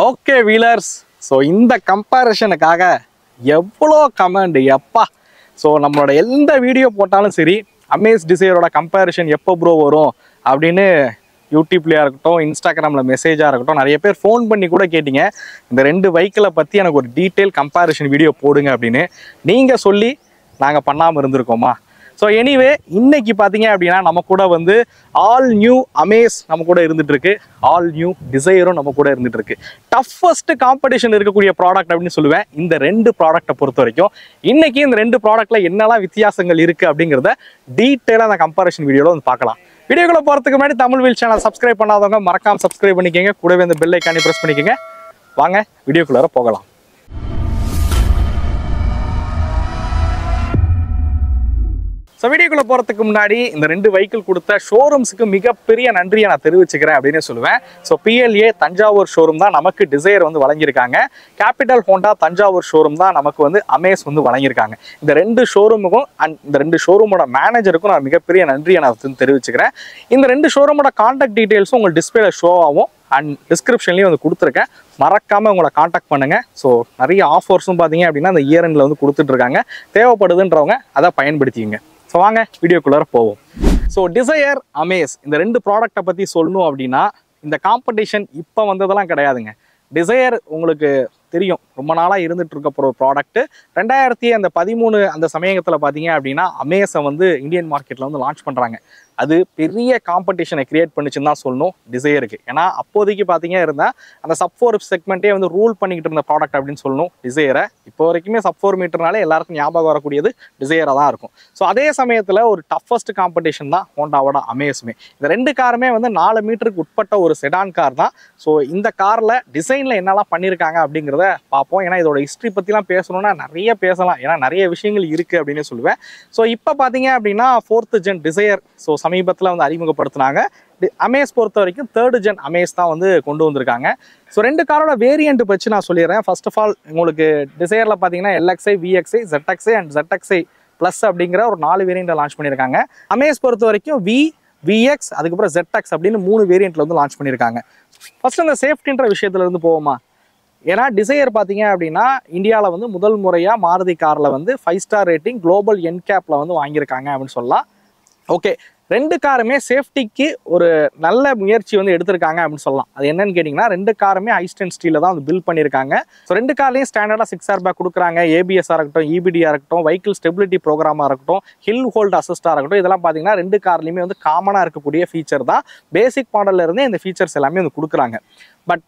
Okay wheelers, so இந்த கம்பேரிஷனுக்காக எவ்வளோ comment எப்பா. ஸோ நம்மளோட எந்த வீடியோ போட்டாலும் சரி, அமேஸ் டிசையரோட கம்பேரிஷன் எப்போ ப்ரோ வரும் அப்படின்னு யூடியூப்லையாக இருக்கட்டும், இன்ஸ்டாகிராமில் மெசேஜாக இருக்கட்டும், நிறைய பேர் ஃபோன் பண்ணி கூட கேட்டிங்க இந்த ரெண்டு பைக்கில் பற்றி எனக்கு ஒரு டீட்டெயில் கம்பேரிஷன் வீடியோ போடுங்க அப்படின்னு. நீங்கள் சொல்லி நாங்கள் பண்ணாமல் இருந்திருக்கோமா? ஸோ எனிவே இன்னைக்கு பார்த்தீங்க அப்படின்னா நம்ம கூட வந்து ஆல் நியூ அமேஸ் நம்ம கூட இருந்துட்டு இருக்கு, ஆல் நியூ டிசையரும் நம்ம கூட இருந்துட்டு இருக்கு. டஃபஸ்ட் காம்படிஷன் இருக்கக்கூடிய ப்ராடக்ட் அப்படின்னு சொல்லுவேன் இந்த ரெண்டு ப்ராடக்ட்டை பொறுத்த வரைக்கும். இன்னைக்கு இந்த ரெண்டு ப்ராடக்ட்ல என்னெல்லாம் வித்தியாசங்கள் இருக்கு அப்படிங்கிறத டீட்டெயிலாக அந்த கம்பேரிஷன் வீடியோவில் வந்து பார்க்கலாம். வீடியோக்குள்ள போகிறதுக்கு முன்னாடி தமிழ் வீல் சேனல் சப்ஸ்கிரைப் பண்ணாதவங்க மறக்காம சப்ஸ்கிரைப் பண்ணிக்கோங்க, கூடவே இந்த பெல் ஐக்கானி ப்ரெஸ் பண்ணிக்கோங்க. வாங்க வீடியோக்குள்ளார போகலாம். ஸோ வீடியோக்குள்ளே போகிறதுக்கு முன்னாடி இந்த ரெண்டு வெஹிக்கிள் கொடுத்த ஷோரூம்ஸுக்கு மிகப்பெரிய நன்றியை நான் தெரிவிச்சுக்கிறேன் அப்படின்னு சொல்லுவேன். ஸோ PLA தஞ்சாவூர் ஷோரூம் தான் நமக்கு டிசையர் வந்து வழங்கியிருக்காங்க. கேபிட்டல் ஹோண்டா தஞ்சாவூர் ஷோரூம் தான் நமக்கு வந்து அமேஸ் வந்து வழங்கியிருக்காங்க. இந்த ரெண்டு ஷோரூமுக்கும் அண்ட் இந்த ரெண்டு ஷோரூமோட மேனேஜருக்கும் நான் மிகப்பெரிய நன்றியை நான் தெரிவிச்சுக்கிறேன். இந்த ரெண்டு ஷோரூமோட கான்டாக்ட் டீட்டெயில்ஸும் உங்களுக்கு டிஸ்பிளேல ஷோ ஆகும் அண்ட் டிஸ்கிரிப்ஷன்லேயும் வந்து கொடுத்துருக்கேன். மறக்காமல் உங்களை காண்டாக்ட் பண்ணுங்கள். ஸோ நிறைய ஆஃபர்ஸும் பார்த்தீங்க அப்படின்னா இந்த இயர் எண்டில் வந்து கொடுத்துட்ருக்காங்க. தேவைப்படுதுன்றவங்க அதை பயன்படுத்திங்க. ஸோ வாங்க வீடியோக்குள்ளார போவோம். ஸோ டிசையர், அமேஸ் இந்த ரெண்டு ப்ராடக்டை பற்றி சொல்லணும் அப்படின்னா இந்த காம்படிஷன் இப்போ வந்ததெல்லாம் கிடையாதுங்க. டிசையர் உங்களுக்கு தெரியும், ரொம்ப நாளாக இருந்துட்டு இருக்க போகிற ஒரு ப்ராடக்ட்டு. 2013 அந்த சமயத்தில் பார்த்தீங்க அப்படின்னா அமேஸை வந்து இந்தியன் மார்க்கெட்டில் வந்து லான்ச் பண்ணுறாங்க. அது பெரிய காம்படிஷனை கிரியேட் பண்ணிச்சுன்னு தான் சொல்லணும் டிசையருக்கு. ஏன்னா அப்போதைக்கு பார்த்தீங்க இருந்தால் அந்த சப்-4 செக்மெண்ட்டே வந்து ரூல் பண்ணிக்கிட்டு இருந்த ப்ராடக்ட் அப்படின்னு சொல்லணும் டிசையரை. இப்போ வரைக்குமே சப்-4 மீட்டர்னாலே எல்லாருக்கும் ஞாபகம் வரக்கூடியது டிசையராக தான் இருக்கும். ஸோ அதே சமயத்தில் ஒரு டஃபஸ்ட் காம்படிஷன் தான் ஹோண்டாவோட அமேஸுமே. இந்த ரெண்டு காருமே வந்து 4 மீட்டருக்கு உட்பட்ட ஒரு செடான் கார் தான். ஸோ இந்த காரில் டிசைனில் என்னெல்லாம் பண்ணியிருக்காங்க அப்படிங்கிறத பார்ப்போம். ஏன்னா இதோட ஹிஸ்ட்ரி பற்றிலாம் பேசணும்னா நிறைய பேசலாம், ஏன்னா நிறைய விஷயங்கள் இருக்குது அப்படின்னு சொல்லுவேன். ஸோ இப்போ பார்த்தீங்க அப்படின்னா 4th ஜென் டிசையர் ஸோ சமீபத்தில் வந்து அறிமுகப்படுத்தினாங்க. அமேஸ் பொறுத்த வரைக்கும் 3rd ஜென் அமேஸ் தான் வந்து கொண்டு வந்திருக்காங்க. ஸோ ரெண்டு காரோட வேரியண்ட் வச்சு நான் சொல்லிடுறேன். ஃபர்ஸ்ட் ஆஃப் ஆல் உங்களுக்கு டிசையரில் பார்த்தீங்கன்னா LXi, VXi, ZXi and ZXi plus அப்படிங்கிற ஒரு 4 வேரியண்ட்டை லான்ச் பண்ணியிருக்காங்க. அமேஸ் பொறுத்த வரைக்கும் VX அதுக்கப்புறம் ZX அப்படின்னு 3 வேரியண்ட்டில் வந்து லான்ச் பண்ணியிருக்காங்க. ஃபர்ஸ்ட் அந்த சேஃப்டின்ற விஷயத்துல இருந்து போவோமா? ஏன்னா டிசையர் பார்த்தீங்க அப்படின்னா இந்தியாவில் வந்து முதல் முறையாக மாருதி காரில் வந்து 5 ஸ்டார் ரேட்டிங் குளோபல் என்கேப்பில் வந்து வாங்கியிருக்காங்க அப்படின்னு சொல்லலாம். ஓகே, ரெண்டு காருமே சேஃப்டிக்கு ஒரு நல்ல முயற்சி வந்து எடுத்திருக்காங்க அப்படின்னு சொல்லலாம். அது என்னன்னு கேட்டிங்கன்னா ரெண்டு காருமே ஐஸ்டன் ஸ்டீலில் தான் வந்து பில்ட் பண்ணியிருக்காங்க. ஸோ ரெண்டு கார்லையும் ஸ்டாண்டர்டாக 6 ஏர் பேக் கொடுக்குறாங்க. ABS இருக்கட்டும், EBD இருக்கட்டும், வெஹிக்கிள் ஸ்டெபிலிட்டி ப்ரோக்ராமாக இருக்கட்டும், ஹில் ஹோல்ட் அசிஸ்டாக இருக்கட்டும், இதெல்லாம் பார்த்தீங்கன்னா ரெண்டு கார்லையுமே வந்து காமனாக இருக்கக்கூடிய ஃபீச்சர் தான். பேசிக் மாடலில் இருந்தே இந்த ஃபீச்சர்ஸ் எல்லாமே வந்து கொடுக்குறாங்க. பட்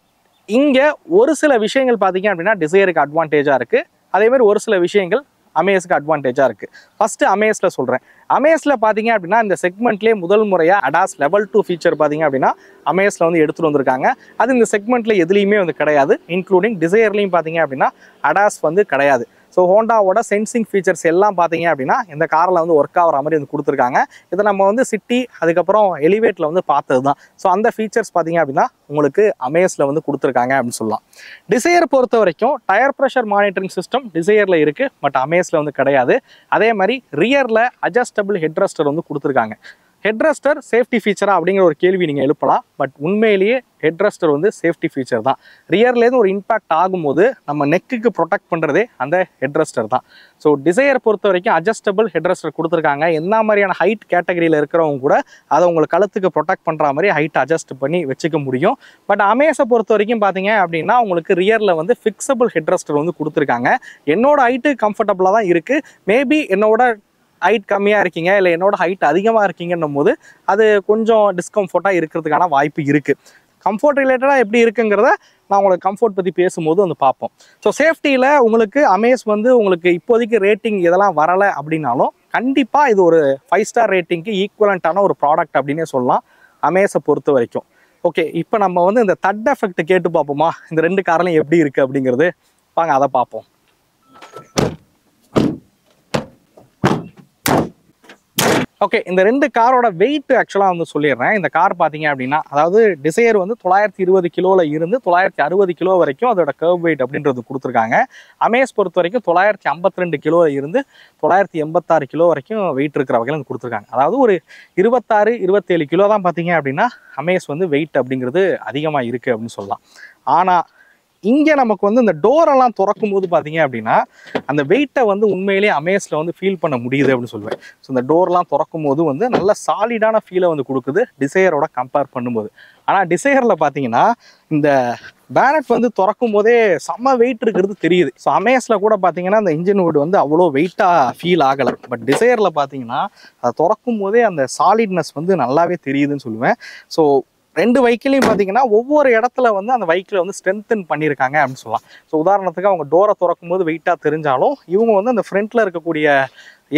இங்கே ஒரு சில விஷயங்கள் பார்த்தீங்க அப்படின்னா டிசையருக்கு அட்வான்டேஜாக இருக்குது, அதேமாதிரி ஒரு சில விஷயங்கள் அமேஸுக்கு அட்வான்டேஜாக இருக்குது. ஃபஸ்ட்டு அமேஸில் சொல்கிறேன். அமேஸில் பார்த்தீங்க அப்படின்னா இந்த செக்மெண்ட்லேயே முதல் முறையாக ADAS Level 2 ஃபீச்சர் பார்த்தீங்க அப்படின்னா அமேஸில் வந்து எடுத்துகிட்டு வந்திருக்காங்க. அது இந்த செக்மெண்ட்டில் எதுலேயுமே வந்து கிடையாது. இன்க்ளூடிங் டிசையர்லையும் பார்த்தீங்க அப்படின்னா ADAS வந்து கிடையாது. ஸோ ஹோண்டாவோட சென்சிங் ஃபீச்சர்ஸ் எல்லாம் பார்த்தீங்க அப்படின்னா இந்த காரில் வந்து ஒர்க் ஆகிற மாதிரி வந்து கொடுத்துருக்காங்க. இதை நம்ம வந்து சிட்டி அதுக்கப்புறம் எலிவேட்டில் வந்து பார்த்தது தான். ஸோ அந்த ஃபீச்சர்ஸ் பார்த்தீங்க அப்படின்னா உங்களுக்கு அமேஸில் வந்து கொடுத்துருக்காங்க அப்படின்னு சொல்லலாம். டிசையர் பொறுத்த வரைக்கும் டயர் ப்ரெஷர் மானிட்டரிங் சிஸ்டம் டிசையரில் இருக்குது, பட் அமேஸில் வந்து கிடையாது. அதே மாதிரி ரியரில் அட்ஜஸ்டபிள் ஹெட்ரெஸ்டர் வந்து கொடுத்துருக்காங்க. ஹெட்ரெஸ்டர் சேஃப்டி ஃபீச்சரா அப்படிங்கிற ஒரு கேள்வி நீங்கள் எழுப்பலாம். பட் உண்மையிலேயே ஹெட்ரெஸ்டர் வந்து சேஃப்டி ஃபீச்சர் தான். ரியர்லேருந்து ஒரு இம்பாக்ட் ஆகும்போது நம்ம நெக்குக்கு ப்ரொடெக்ட் பண்ணுறதே அந்த ஹெட்ரெஸ்டர் தான். ஸோ டிசையர் பொறுத்த வரைக்கும் அட்ஜஸ்டபிள் ஹெட்ரெஸ்டர் கொடுத்துருக்காங்க. என்ன மாதிரியான ஹைட் கேட்டகரியில் இருக்கிறவங்க கூட அதை உங்களுக்கு கழுத்துக்கு ப்ரொடெக்ட் பண்ணுற மாதிரி ஹைட் அட்ஜஸ்ட் பண்ணி வச்சுக்க முடியும். பட் அமேஸை பொறுத்த வரைக்கும் பார்த்தீங்க அப்படின்னா உங்களுக்கு ரியரில் வந்து ஃபிக்ஸபிள் ஹெட்ரெஸ்டர் வந்து கொடுத்துருக்காங்க. என்னோட ஹைட்டு கம்ஃபர்டபுளாக தான் இருக்குது. மேபி என்னோட ஹைட் கம்மியாக இருக்கீங்க இல்லை என்னோட ஹைட் அதிகமாக இருக்கீங்கன்னும் போது அது கொஞ்சம் டிஸ்கம்ஃபர்ட்டாக இருக்கிறதுக்கான வாய்ப்பு இருக்குது. கம்ஃபர்ட் ரிலேட்டடாக எப்படி இருக்குங்கிறத நான் உங்களுக்கு கம்ஃபர்ட் பற்றி பேசும்போது வந்து பார்ப்போம். ஸோ சேஃப்டியில் உங்களுக்கு அமேஸ் வந்து உங்களுக்கு இப்போதைக்கு ரேட்டிங் இதெல்லாம் வரலை அப்படின்னாலும் கண்டிப்பாக இது ஒரு 5 ஸ்டார் ரேட்டிங்க்கு ஈக்குவலண்ட்டான ஒரு ப்ராடக்ட் அப்படின்னே சொல்லலாம் அமேஸை பொறுத்த வரைக்கும். ஓகே, இப்போ நம்ம வந்து இந்த தட் எஃபெக்ட் கேட்டு பார்ப்போமா, இந்த ரெண்டு கார்லையும் எப்படி இருக்குது அப்படிங்கிறது. வாங்க அதை பார்ப்போம். ஓகே, இந்த ரெண்டு காரோட வெயிட் ஆக்சுவலாக வந்து சொல்லிடுறேன். இந்த கார் பார்த்தீங்க அப்படின்னா அதாவது டிசையர் வந்து 920 கிலோவில் இருந்து 960 கிலோ வரைக்கும் அதோட கர்வ் வெயிட் அப்படின்றது கொடுத்துருக்காங்க. அமேஸ் பொறுத்த வரைக்கும் 952 கிலோவில் இருந்து 986 கிலோ வரைக்கும் வெயிட் இருக்கிற வகையில் கொடுத்துருக்காங்க. அதாவது ஒரு 26-27 கிலோ தான் பார்த்தீங்க அப்படின்னா அமேஸ் வந்து வெயிட் அப்படிங்கிறது அதிகமாக இருக்குது அப்படின்னு சொல்லலாம். ஆனால் இங்கே நமக்கு வந்து இந்த டோரெல்லாம் திறக்கும் போது பார்த்தீங்க அப்படின்னா அந்த வெயிட்டை வந்து உண்மையிலேயே அமேஸில் வந்து ஃபீல் பண்ண முடியுது அப்படின்னு சொல்லுவேன். ஸோ இந்த டோர்லாம் திறக்கும் போது வந்து நல்ல சாலிடான ஃபீலை வந்து கொடுக்குது டிசையரோட கம்பேர் பண்ணும்போது. ஆனால் டிசையரில் பார்த்தீங்கன்னா இந்த பேனட் வந்து திறக்கும் போதே செம்ம வெயிட் இருக்கிறது தெரியுது. ஸோ அமேஸில் கூட பார்த்தீங்கன்னா அந்த இன்ஜின் வுட் வந்து அவ்வளோ வெயிட்டாக ஃபீல் ஆகலை. பட் டிசையரில் பார்த்தீங்கன்னா அதை திறக்கும் போதே அந்த சாலிட்னஸ் வந்து நல்லாவே தெரியுதுன்னு சொல்லுவேன். ஸோ ரெண்டு வெஹிக்கிளையும் பார்த்தீங்கன்னா ஒவ்வொரு இடத்துல வந்து அந்த வெஹிக்கிளை வந்து ஸ்ட்ரென்தன் பண்ணியிருக்காங்க அப்படின்னு சொல்லலாம். ஸோ உதாரணத்துக்கு அவங்க டோரை திறக்கும் போது வெயிட்டாக தெரிஞ்சாலும் இவங்க வந்து அந்த ஃப்ரண்ட்டில் இருக்கக்கூடிய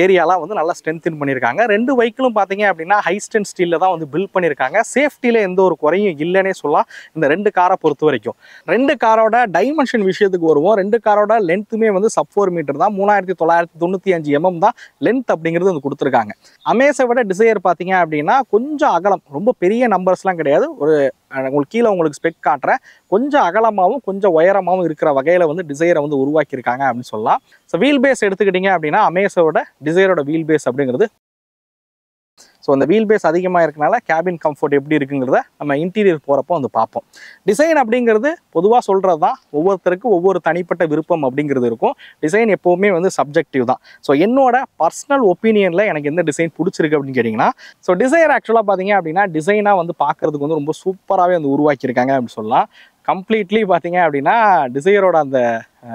ஏரியாலாம் வந்து நல்லா ஸ்ட்ரென்தன் பண்ணியிருக்காங்க. ரெண்டு வெஹிக்கிளும் பார்த்தீங்க அப்படின்னா ஹை ஸ்ட்ரென்த் ஸ்டீலில் தான் வந்து பில்ட் பண்ணியிருக்காங்க. சேஃப்டியில் எந்த ஒரு குறையும் இல்லைன்னே சொல்லலாம் இந்த ரெண்டு காரை பொறுத்த வரைக்கும். ரெண்டு காரோட டைமென்ஷன் விஷயத்துக்கு வருவோம். ரெண்டு காரோட லென்த்துமே வந்து சப் 4 மீட்டர் தான். 3995 mm தான் லென்த் அப்படிங்கிறது வந்து கொடுத்துருக்காங்க. அமேஸை விட டிசையர் பார்த்தீங்க அப்படின்னா கொஞ்சம் அகலம், ரொம்ப பெரிய நம்பர்ஸ்லாம் கிடையாது. ஒரு உங்களுக்கு கீழே உங்களுக்கு ஸ்பெக் காட்டுறேன், கொஞ்சம் அகலமாகவும் கொஞ்சம் உயரமாகவும் இருக்கிற வகையில் வந்து டிசையரை வந்து உருவாக்கியிருக்காங்க அப்படின்னு சொல்லலாம். ஸோ வீல் பேஸ் எடுத்துக்கிட்டிங்க அப்படின்னா அமேஸோட டிசையரோட வீல் பேஸ் அப்படிங்கிறது ஸோ அந்த வீல் பேஸ் அதிகமாக இருக்கனால கேபின் கம்ஃபர்ட் எப்படி இருக்குங்கிறத நம்ம இன்டீரியர் போகிறப்போ வந்து பார்ப்போம். டிசைன் அப்படிங்கிறது பொதுவாக சொல்கிறது தான், ஒவ்வொருத்தருக்கும் ஒவ்வொரு தனிப்பட்ட விருப்பம் அப்படிங்கிறது இருக்கும். டிசைன் எப்போவுமே வந்து சப்ஜெக்டிவ் தான். ஸோ என்னோட பர்சனல் ஒப்பீனியனில் எனக்கு எந்த டிசைன் பிடிச்சிருக்கு அப்படின்னு கேட்டிங்கன்னா, ஸோ டிசைர் ஆக்சுவலாக பார்த்தீங்க அப்படின்னா டிசைனாக வந்து பார்க்குறதுக்கு வந்து ரொம்ப சூப்பராகவே வந்து உருவாக்கியிருக்காங்க அப்படின்னு சொல்லலாம். கம்ப்ளீட்லி பார்த்தீங்க அப்படின்னா டிசையரோட அந்த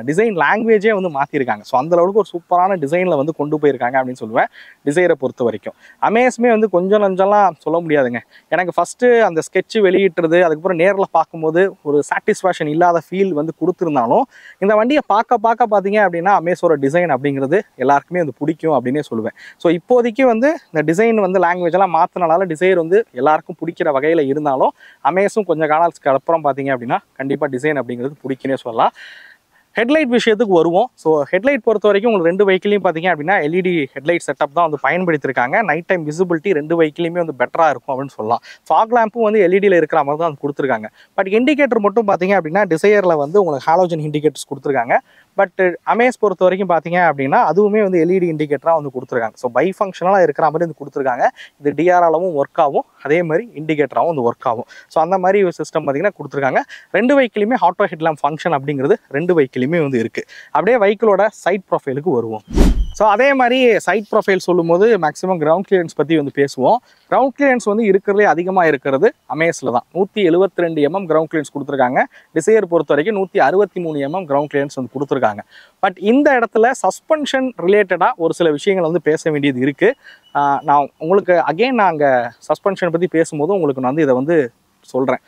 டிசைன் லாங்குவேஜே வந்து மாற்றிருக்காங்க. ஸோ அந்த அளவுக்கு ஒரு சூப்பரான டிசைனில் வந்து கொண்டு போயிருக்காங்க அப்படின்னு சொல்லுவேன் டிசைரை பொறுத்த வரைக்கும். அமேஸுமே வந்து கொஞ்சம் நஞ்சம்லாம் சொல்ல முடியாதுங்க. எனக்கு ஃபஸ்ட்டு அந்த ஸ்கெட்சு வெளியிட்டுறது, அதுக்கப்புறம் நேரில் பார்க்கும்போது ஒரு சாட்டிஸ்ஃபேக்ஷன் இல்லாத ஃபீல் வந்து கொடுத்துருந்தாலும் இந்த வண்டியை பார்க்க பார்த்தீங்க அப்படின்னா அமேஸோட டிசைன் அப்படிங்கிறது எல்லாருக்குமே வந்து பிடிக்கும் அப்படின்னே சொல்லுவேன். ஸோ இப்போதைக்கு வந்து இந்த டிசைன் வந்து லாங்குவேஜெல்லாம் மாற்றினால டிசைர் வந்து எல்லாருக்கும் பிடிக்கிற வகையில் இருந்தாலும் அமேஸும் கொஞ்சம் காலத்துக்கு அப்புறம் பார்த்தீங்க அப்படின்னா கண்டிப்பாக டிசைன் அப்படிங்கிறது பிடிக்குன்னே சொல்லலாம். ஹெட்லைட் விஷயத்துக்கு வருவோம். ஸோ ஹெட்லைட் பொறுத்த வரைக்கும் உங்களுக்கு ரெண்டு வெஹிக்கிளையும் பார்த்தீங்க அப்படின்னா எல்இடி ஹெட்லைட் செட்டப் தான் வந்து பயன்படுத்தியிருக்காங்க. நைட் டைம் விசிபிலிட்டி ரெண்டு வெஹிக்கிலையுமே வந்து பெட்டராக இருக்கும் அப்படின்னு சொல்லலாம். ஃபாக் லேம்பும் வந்து எல்இடியில் இருக்கிற மாதிரி தான் வந்து கொடுத்துருக்காங்க. பட் இண்டிகேட்டர் மட்டும் பார்த்தீங்க அப்படின்னா டிசையரில் வந்து உங்களுக்கு ஹாலோஜன் இண்டிகேட்டர்ஸ் கொடுத்துருக்காங்க. பட் அமேஸ் பொறுத்த வரைக்கும் பார்த்தீங்க அப்படின்னா அதுவுமே வந்து எல்இடி இண்டிகேட்டராக வந்து கொடுத்துருக்காங்க. ஸோ பை ஃபங்க்ஷனலாக இருக்கிற மாதிரி வந்து கொடுத்துருக்காங்க. இது டிஆர்ஆலாவும் ஒர்க் ஆகும், அதே மாதிரி இண்டிகேட்டராகவும் வந்து ஒர்க் ஆகும். ஸோ அந்த மாதிரி ஒரு சிஸ்டம் பார்த்தீங்கன்னா கொடுத்துருக்காங்க. ரெண்டு வெஹிக்கிலுமே ஆட்டோ ஹெட்லாம்ப் ஃபங்க்ஷன் அப்படிங்கிறது ரெண்டு வெஹிக்கிலுமே வந்து இருக்குது. அப்படியே வெஹிக்கிளோட சைட் ப்ரொஃபைலுக்கு வருவோம். ஸோ அதே மாதிரி சைட் ப்ரொஃபைல் சொல்லும்போது மேக்ஸிமம் கிரவுண்ட் கிளியரன்ஸ் பற்றி வந்து பேசுவோம். கிரவுண்ட் கிளியரன்ஸ் வந்து இருக்கிறதுலே அதிகமாக இருக்கிறது அமேஸில் தான். 172 mm கிரவுண்ட் கிளியரன்ஸ் கொடுத்துருக்காங்க. டிசையர் பொறுத்த வரைக்கும் 163 mm கிரவுண்ட் கிளியரன்ஸ் வந்து கொடுத்துருக்காங்க. பட் இந்த இடத்துல சஸ்பென்ஷன் ரிலேட்டடாக ஒரு சில விஷயங்கள் வந்து பேச வேண்டியது இருக்குது. நான் உங்களுக்கு நான் அங்கே சஸ்பென்ஷன் பற்றி பேசும்போது உங்களுக்கு நான் வந்து இதை வந்து சொல்கிறேன்.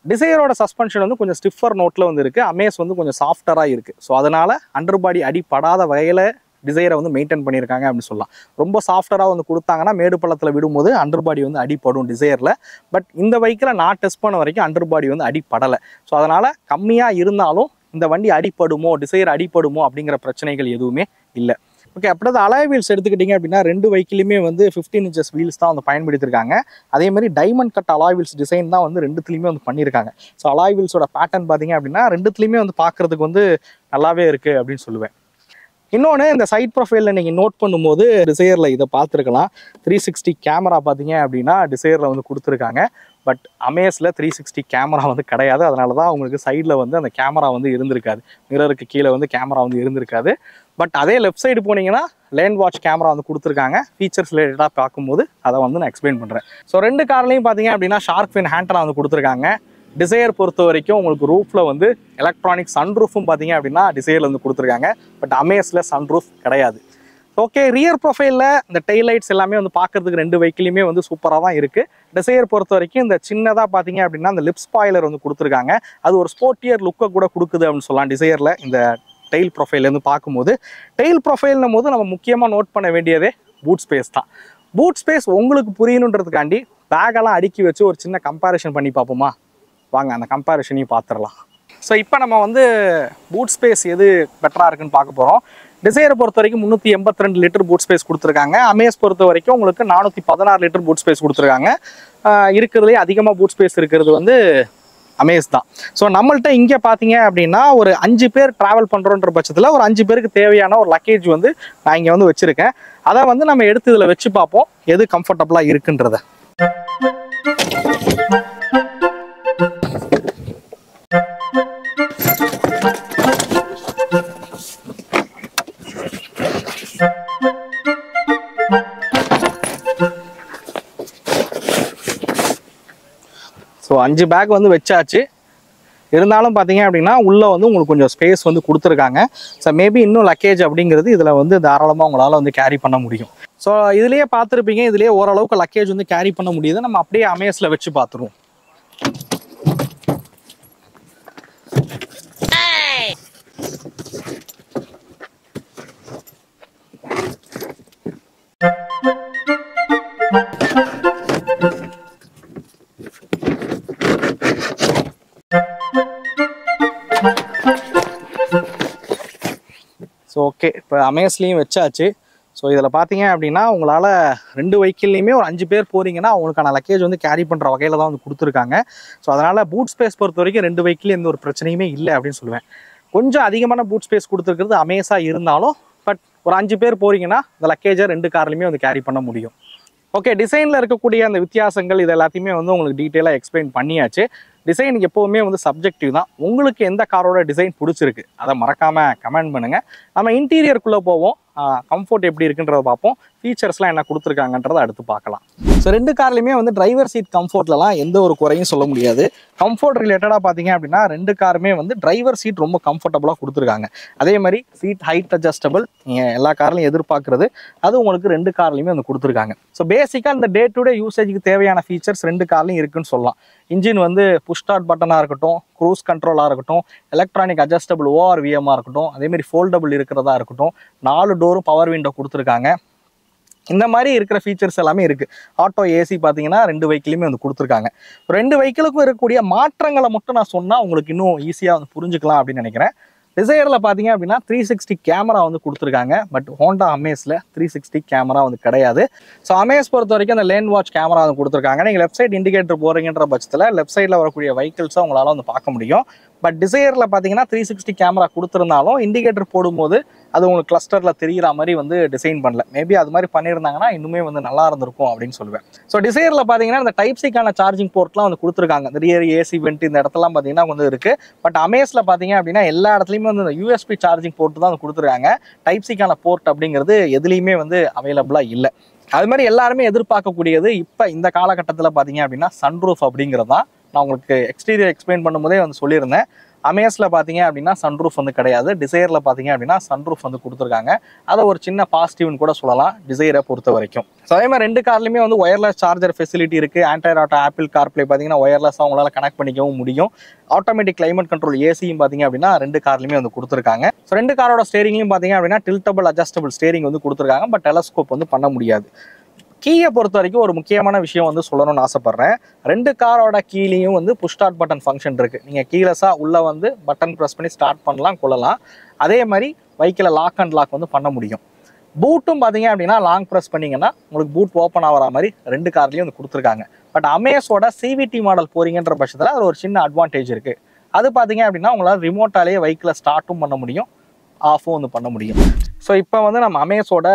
டிசையரோட சஸ்பென்ஷன் வந்து கொஞ்சம் ஸ்டிஃபர் நோட்டில் வந்து இருக்குது. அமேஸ் வந்து கொஞ்சம் சாஃப்டராக இருக்குது. ஸோ அதனால் அண்டர் பாடி அடிப்படாத வகையில் டிசைரை வந்து மெயின்டைன் பண்ணியிருக்காங்க அப்படின்னு சொல்லலாம். ரொம்ப சாஃப்டராக வந்து கொடுத்தாங்கன்னா மேடு பள்ளத்தில் விடும்போது அண்டர் பாடி வந்து அடிப்படும் டிசைரில். பட் இந்த வெஹிக்கிளை நான் டெஸ்ட் பண்ண வரைக்கும் அண்டர் பாடி வந்து அடிப்படலை. ஸோ அதனால் கம்மியாக இருந்தாலும் இந்த வண்டி அடிப்படுமோ, டிசைர் அடிப்படுமோ அப்படிங்கிற பிரச்சனைகள் எதுவுமே இல்லை. ஓகே, அப்படியே அலாய் வீல்ஸ் எடுத்துக்கிட்டிங்க அப்படின்னா ரெண்டு வெஹிக்கிலுமே வந்து 15 inches வீல்ஸ் தான் வந்து பயன்படுத்தியிருக்காங்க. அதே மாதிரி diamond cut alloy wheels design தான் வந்து ரெண்டுத்துலையுமே வந்து பண்ணியிருக்காங்க. ஸோ அலாய் வீல்ஸோட பேட்டர்ன் பார்த்தீங்க அப்படின்னா ரெண்டுத்துலையுமே வந்து பார்க்குறதுக்கு வந்து நல்லாவே இருக்குது அப்படின்னு சொல்லுவேன். இன்னொன்று இந்த சைட் ப்ரொஃபைலில் நீங்கள் நோட் பண்ணும்போது டிசையரில் இதை பார்த்துருக்கலாம். 360 கேமரா பார்த்தீங்க அப்படின்னா டிசையரில் வந்து கொடுத்துருக்காங்க. பட் அமேஸில் 360 கேமரா வந்து கிடையாது. அதனால தான் உங்களுக்கு சைடில் வந்து அந்த கேமரா வந்து இருந்திருக்காது. மிரருக்கு கீழே வந்து கேமரா வந்து இருந்திருக்காது. பட் அதே லெஃப்ட் சைடு போனீங்கன்னா லேண்ட் வாட்ச் கேமரா வந்து கொடுத்துருக்காங்க. ஃபீச்சர்ஸ் ரிலேட்டடாக பார்க்கும்போது அதை வந்து நான் எக்ஸ்பிளைன் பண்ணுறேன். ஸோ ரெண்டு கார்லையும் பார்த்தீங்க அப்படின்னா ஷார்க் ஃபின் ஹேண்டலா வந்து கொடுத்துருக்காங்க. டிசையர் பொறுத்த வரைக்கும் உங்களுக்கு ரூஃபில் வந்து எலக்ட்ரானிக் சன்ரூஃபும் பார்த்தீங்க அப்படின்னா டிசையரில் வந்து கொடுத்துருக்காங்க. பட் அமேஸில் சன்ரூஃப் கிடையாது. ஓகே, ரியர் ப்ரொஃபைலில் இந்த டெய்ல் லைட்ஸ் எல்லாமே வந்து பார்க்குறதுக்கு ரெண்டு வெஹிக்கிலுமே வந்து சூப்பராக தான் இருக்குது. டிசையர் பொறுத்த வரைக்கும் இந்த சின்னதாக பார்த்தீங்க அப்படின்னா இந்த லிப் ஸ்பாய்லர் வந்து கொடுத்துருக்காங்க. அது ஒரு ஸ்போர்ட்டியர் லுக்கை கூட கொடுக்குது அப்படின்னு சொல்லலாம் டிசையரில். இந்த டெயில் ப்ரொஃபைல்லேருந்து பார்க்கும்போது டெயில் ப்ரொஃபைல்னும் போது நம்ம முக்கியமாக நோட் பண்ண வேண்டியதே பூட் ஸ்பேஸ் தான். பூட் ஸ்பேஸ் உங்களுக்கு புரியணுன்றதுக்காண்டி பேக்கெல்லாம் அடுக்கி வச்சு ஒரு சின்ன கம்பேரிஷன் பண்ணி பார்ப்போமா? வாங்க அந்த கம்பேரிஷனையும் பார்த்துடலாம். ஸோ இப்போ நம்ம வந்து பூட் ஸ்பேஸ் எது பெட்டராக இருக்குன்னு பார்க்க போகிறோம். டிசைரை பொறுத்த வரைக்கும் 382 லிட்டர் பூட் ஸ்பேஸ் கொடுத்துருக்காங்க. அமேஸ் பொறுத்த வரைக்கும் உங்களுக்கு 416 லிட்டர் பூட் ஸ்பேஸ் கொடுத்துருக்காங்க. இருக்கிறதுலே அதிகமாக பூட் ஸ்பேஸ் இருக்கிறது வந்து அமேஸ் தான். ஸோ நம்மள்ட்ட இங்கே பார்த்தீங்க அப்படின்னா ஒரு 5 பேர் ட்ராவல் பண்ணுறோன்ற பட்சத்தில் ஒரு 5 பேருக்கு தேவையான ஒரு லக்கேஜ் வந்து நான் இங்கே வந்து வச்சுருக்கேன். அதை வந்து நம்ம எடுத்து இதில் வச்சு பார்ப்போம் எது கம்ஃபர்டபுளாக இருக்குன்றத. 5 பேக் வந்து வச்சாச்சு. இருந்தாலும் பார்த்தீங்க அப்படின்னா உள்ளே வந்து உங்களுக்கு கொஞ்சம் ஸ்பேஸ் வந்து கொடுத்துருக்காங்க. ஸோ மேபி இன்னும் லக்கேஜ் அப்படிங்கிறது இதில் வந்து தாராளமாக உங்களால் வந்து கேரி பண்ண முடியும். ஸோ இதுலேயே பார்த்துருப்பீங்க, இதுலேயே ஓரளவுக்கு லக்கேஜ் வந்து கேரி பண்ண முடியுது. நம்ம அப்படியே அமேஸில் வச்சு பார்த்துருவோம். ஸோ ஓகே, இப்போ அமேஸ்லேயும் வச்சாச்சு. ஸோ இதில் பார்த்தீங்க அப்படின்னா உங்களால் 2 வெஹிக்கிள்லையுமே ஒரு 5 பேர் போகிறீங்கன்னா அவங்களுக்கான லக்கேஜ் வந்து கேரி பண்ணுற வகையில் தான் வந்து கொடுத்துருக்காங்க. ஸோ அதனால் பூட் ஸ்பேஸ் பொறுத்த வரைக்கும் 2 வெஹிக்கிள் எந்த ஒரு பிரச்சனையுமே இல்லை அப்படின்னு சொல்லுவேன். கொஞ்சம் அதிகமான பூட் ஸ்பேஸ் கொடுத்துருக்கிறது அமேஸாக இருந்தாலும், பட் ஒரு 5 பேர் போகிறீங்கன்னா இந்த லக்கேஜை 2 கார்லையுமே வந்து கேரி பண்ண முடியும். ஓகே, டிசைனில் இருக்கக்கூடிய அந்த வித்தியாசங்கள் இது எல்லாத்தையுமே வந்து உங்களுக்கு டீட்டெயிலாக எக்ஸ்பிளைன் பண்ணியாச்சு. டிசைன் எப்போவுமே வந்து சப்ஜெக்டிவ் தான். உங்களுக்கு எந்த காரோட டிசைன் பிடிச்சிருக்கு அதை மறக்காமல் கமெண்ட் பண்ணுங்கள். நம்ம இன்டீரியருக்குள்ளே போவோம், கம்ஃபோர்ட் எப்படி இருக்குன்றத பார்ப்போம், ஃபீச்சர்ஸ்லாம் என்ன கொடுத்துருக்காங்கன்றதை அடுத்து பார்க்கலாம். ஸோ 2 கார்லையுமே வந்து டிரைவர் சீட் கம்ஃபோர்ட்லலாம் எந்த ஒரு குறையும் சொல்ல முடியாது. கம்ஃபோர்ட் ரிலேட்டடாக பார்த்தீங்க அப்படின்னா 2 காருமே வந்து டிரைவர் சீட் ரொம்ப கம்ஃபர்டபுளாக கொடுத்துருக்காங்க. அதே மாதிரி சீட் ஹைட் அட்ஜஸ்டபிள் நீங்கள் எல்லா கார்லையும் எதிர்பார்க்குறது அது உங்களுக்கு 2 கார்லையுமே வந்து கொடுத்துருக்காங்க. ஸோ பேசிக்காக இந்த டே டு டே யூசேஜுக்கு தேவையான ஃபீச்சர்ஸ் 2 கார்லையும் இருக்குன்னு சொல்லலாம். இன்ஜின் வந்து புஷ் ஸ்டார்ட் பட்டனாக இருக்கட்டும், க்ரூஸ் கண்ட்ரோலாக இருக்கட்டும், எலக்ட்ரானிக் அட்ஜஸ்டபிள் ORVMஆக இருக்கட்டும், அதேமாதிரி ஃபோல்டபுள் இருக்கிறதா இருக்கட்டும், 4 டோரும் பவர் விண்டோ கொடுத்துருக்காங்க. இந்த மாதிரி இருக்கிற ஃபீச்சர்ஸ் எல்லாமே இருக்குது. ஆட்டோ ஏசி பார்த்தீங்கன்னா 2 வெஹிக்கிளுமே வந்து கொடுத்துருக்காங்க. 2 வெஹிக்கிளுக்கும் இருக்கக்கூடிய மாற்றங்களை மட்டும் நான் சொன்னால் உங்களுக்கு இன்னும் ஈஸியாக வந்து புரிஞ்சுக்கலாம் அப்படின்னு நினைக்கிறேன். டிசைரில் பார்த்தீங்க அப்படின்னா 360 கேமரா வந்து கொடுத்துருக்காங்க. பட் ஹோண்டா அமேஸில் 360 கேமரா வந்து கிடையாது. ஸோ அமேஸ் பொறுத்த வரைக்கும் அந்த லேன் வாட்ச் கேமரா வந்து கொடுத்துருக்காங்க. நீங்கள் லெஃப்ட் சைட் இண்டிகேட்டர் போகிறீங்கன்ற பட்சத்தில் லெஃப்ட் சைடில் வரக்கூடிய வெஹிக்கிள்ஸை உங்களால் வந்து பார்க்க முடியும். பட் டிசைரில் பார்த்தீங்கன்னா 360 கேமரா கொடுத்துருந்தாலும் இண்டிகேட்டர் போடும்போது அது உங்களுக்கு கிளஸ்டரில் தெரிகிற மாதிரி வந்து டிசைன் பண்ணல. மேபி அது மாதிரி பண்ணியிருந்தாங்கன்னா இன்னுமே வந்து நல்லா இருந்திருக்கும் அப்படின்னு சொல்லுவேன். ஸோ டிசைரில் பார்த்தீங்கன்னா இந்த டைப் சிக்கான சார்ஜிங் போர்ட்லாம் வந்து கொடுத்துருக்காங்க. இந்த ரியர் ஏசி வெண்ட் இந்த இடத்துலாம் பார்த்தீங்கன்னா வந்து இருக்குது. பட் அமேஸில் பார்த்தீங்க அப்படின்னா எல்லா இடத்துலையுமே வந்து இந்த USB சார்ஜிங் போர்ட் தான் வந்து கொடுத்துருக்காங்க. டைப் சிக்கான போர்ட் அப்படிங்கிறது எதுலேயுமே வந்து அவைலபிளாக இல்லை. அது மாதிரி எல்லாருமே எதிர்பார்க்கக்கூடியது இப்போ இந்த காலகட்டத்தில் பார்த்தீங்க அப்படின்னா சன்ரூஃப் அப்படிங்கிறது தான். நான் உங்களுக்கு எக்ஸ்டீரியர் எக்ஸ்பிளைன் பண்ணும்போதே வந்து சொல்லியிருந்தேன். அமேஸில் பார்த்தீங்க அப்படின்னா சன்ரூஃப் வந்து கிடையாது. டிசைரில் பார்த்தீங்க அப்படின்னா சன்ரூஃப் வந்து கொடுத்துருக்காங்க. அதை ஒரு சின்ன பாசிட்டிவ்னு கூட சொல்லலாம் டிசைரை பொறுத்த வரைக்கும். ஸோ அதே மாதிரி 2 கார்லையுமே வந்து ஒயர்லெஸ் சார்ஜர் ஃபெசிலிட்டி இருக்குது. ஆண்ட்ராய்டு ஆட்டோ, ஆப்பிள் கார்ப்ளே பார்த்தீங்கன்னா ஒயர்லெஸ்ஸாக உங்களால் கனெக்ட் பண்ணிக்கவும் முடியும். ஆட்டோமேட்டிக் கிளைமேட் கண்ட்ரோல் ஏசியும் பார்த்தீங்க அப்படின்னா 2 கார்லையுமே வந்து கொடுத்துருக்காங்க. ஸோ 2 காரோட ஸ்டேரிங்லையும் பார்த்தீங்க அப்படின்னா டில்டபிள் அட்ஜஸ்டபிள் ஸ்டேரிங் வந்து கொடுத்துருக்காங்க. பட் டெலஸ்கோப் வந்து பண்ண முடியாது. கீயை பொறுத்த வரைக்கும் ஒரு முக்கியமான விஷயம் வந்து சொல்லணும்னு ஆசைப்பட்றேன். 2 காரோட கீழேயும் வந்து புஷ் ஸ்டார்ட் பட்டன் ஃபங்க்ஷன் இருக்குது. நீங்கள் கீலெஸ்ஸாக உள்ளே வந்து பட்டன் ப்ரெஸ் பண்ணி ஸ்டார்ட் பண்ணலாம், கொள்ளலாம். அதே மாதிரி பைக்கில் லாக் அண்ட் லாக் வந்து பண்ண முடியும். பூட்டும் பார்த்தீங்க அப்படின்னா லாங் ப்ரெஸ் பண்ணிங்கன்னா உங்களுக்கு பூட் ஓப்பன் ஆகிற மாதிரி 2 கார்லேயும் வந்து கொடுத்துருக்காங்க. பட் அமேஸோட CVT மாடல் போகிறீங்கன்ற பட்சத்தில் அது ஒரு சின்ன அட்வான்டேஜ் இருக்குது. அது பார்த்தீங்க அப்படின்னா உங்களால் ரிமோட்டாலேயே பைக்கில் ஸ்டார்ட்டும் பண்ண முடியும், ஆஃபும் வந்து பண்ண முடியும். ஸோ இப்போ வந்து நம்ம அமேஸோட